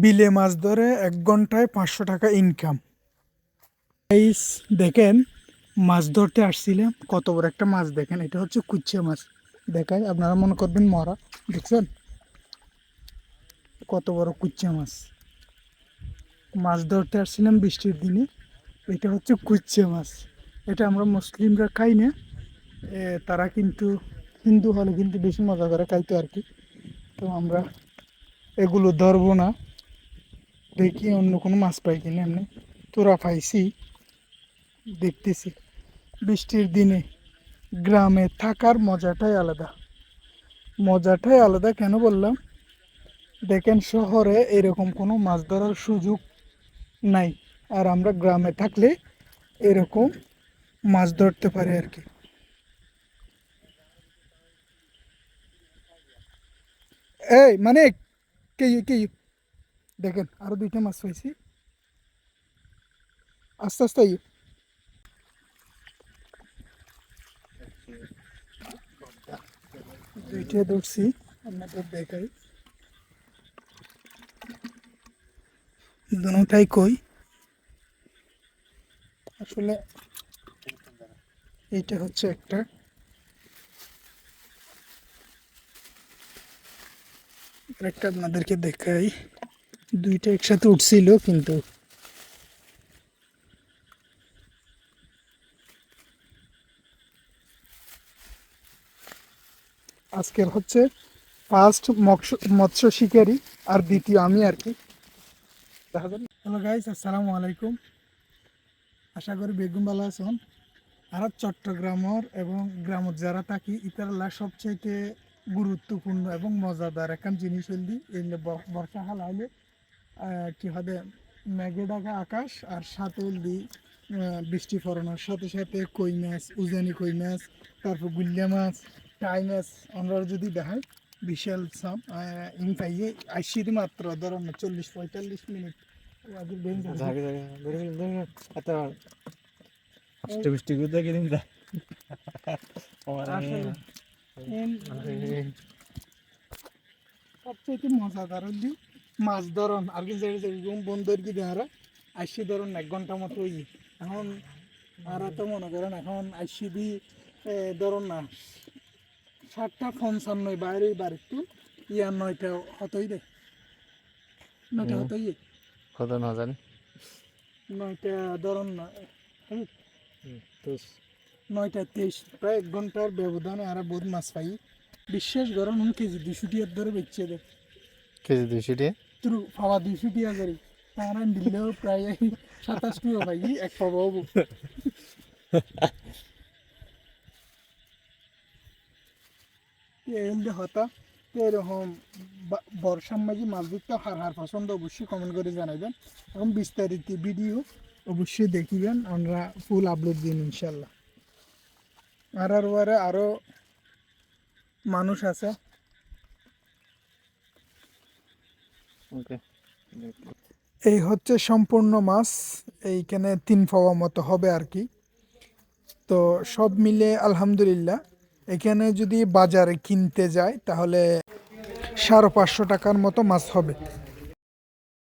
বিলে মাছ ধরে 1 ঘন্টায় 500 টাকা ইনকাম। গাইস দেখেন, মাছ ধরতে আসছিলাম, কত বড় একটা মাছ দেখেন। এটা হচ্ছে কুচ্চা মাছ। দেখাই, আপনারা মনে করবেন মরা। দেখছেন কত বড় কুচ্চা মাছ। মাছ ধরতে আসছিলাম বৃষ্টির দিনে। এটা হচ্ছে কুচ্চা মাছ। এটা আমরা মুসলিমরা খাই না, তারা কিন্তু হিন্দু হলে কিন্তু বেশি মজা করে খাইতে আর কি। তো আমরা এগুলো ধরবো না, দেখি অন্য কোনো মাছ পাই কিনা। এমনি তোরা পাইছি, দেখতেছি। বৃষ্টির দিনে গ্রামে থাকার মজাটাই আলাদা। মজাটাই আলাদা কেন বললাম, দেখেন শহরে এরকম কোনো মাছ ধরার সুযোগ নাই, আর আমরা গ্রামে থাকলে এরকম মাছ ধরতে পারি আর কি। এই মানে কে কে দেখেন, আরো 2টা মাছ পাইছি। আস্তে আস্তে দুইটা ধরছি, আপনাদের দেখাই। দুটাই কই আসলে। এইটা হচ্ছে একটা, আরেকটা আপনাদেরকে দেখাই। দুইটা একসাথে উঠছিল, কিন্তু আজকের হচ্ছে ফার্স্ট মৎস্য শিকারী, আর দ্বিতীয় আমি আর কি। দেখা যাবে। হ্যালো গাইস, আসসালামু আলাইকুম। আশা করি বেগুন ভালো আছেন। আর চট্টগ্রামের এবং গ্রামত যারা থাকি ইতারলা সবচাইতে গুরুত্বপূর্ণ এবং মজাদার একখান জিনিস হলি এই বর্ষাকাল আইলে কি হবে, মেঘে ঢাকা আকাশ, আর সাথে হলি বৃষ্টি পড়ানোর সাথে সাথে কই মাছ, উজানি কই মাছ, তারপর গুল্লা মাছ, টাই মাছ। আমরা যদি দেখায় বিশাল সাপ ইন পাইয়ে আইসি মাত্র ধরেন 40-45 মিনিট সবচেয়ে মজাদার হলি মাছ ধরন। আর কি বন্ধুর কি দেহারা আইসি ধরুন 1 ঘন্টা মতো এখন। আর তো মনে করেন এখন আইসি দি ধরুন না 7:55 বাইরে বাড়িতে ইয়ার 9টা হতই দে, 9টা হতই কত না জানি 9টা ধরুন না 9টা 23, প্রায় 1 ঘন্টার ব্যবধানে আর বহুত মাছ পাই। বিশ্বাস করেন কেজি 200 টিয়ার ধরে বেচছে দে। কেজি 200 টাকা তুই পাওয়া 200 টিয়া করি, তারা দিলেও প্রায় 27 টাকা পাই এক পাবো। হতা তো এরকম বর্ষার মাঝে মাছ ধরতে হার হার পছন্দ অবশ্যই কমেন্ট করে জানাবেন, এবং বিস্তারিত ভিডিও অবশ্যই দেখিবেন। আমরা ফুল আপলোড দিন ইনশাল্লাহ। আর আরো মানুষ আছে। ওকে, এই হচ্ছে সম্পূর্ণ মাছ, এইখানে 3 পাওয়া মতো হবে আর কি। তো সব মিলে আলহামদুলিল্লাহ, এখানে যদি বাজারে কিনতে যায় তাহলে 550 টাকার মতো মাছ হবে।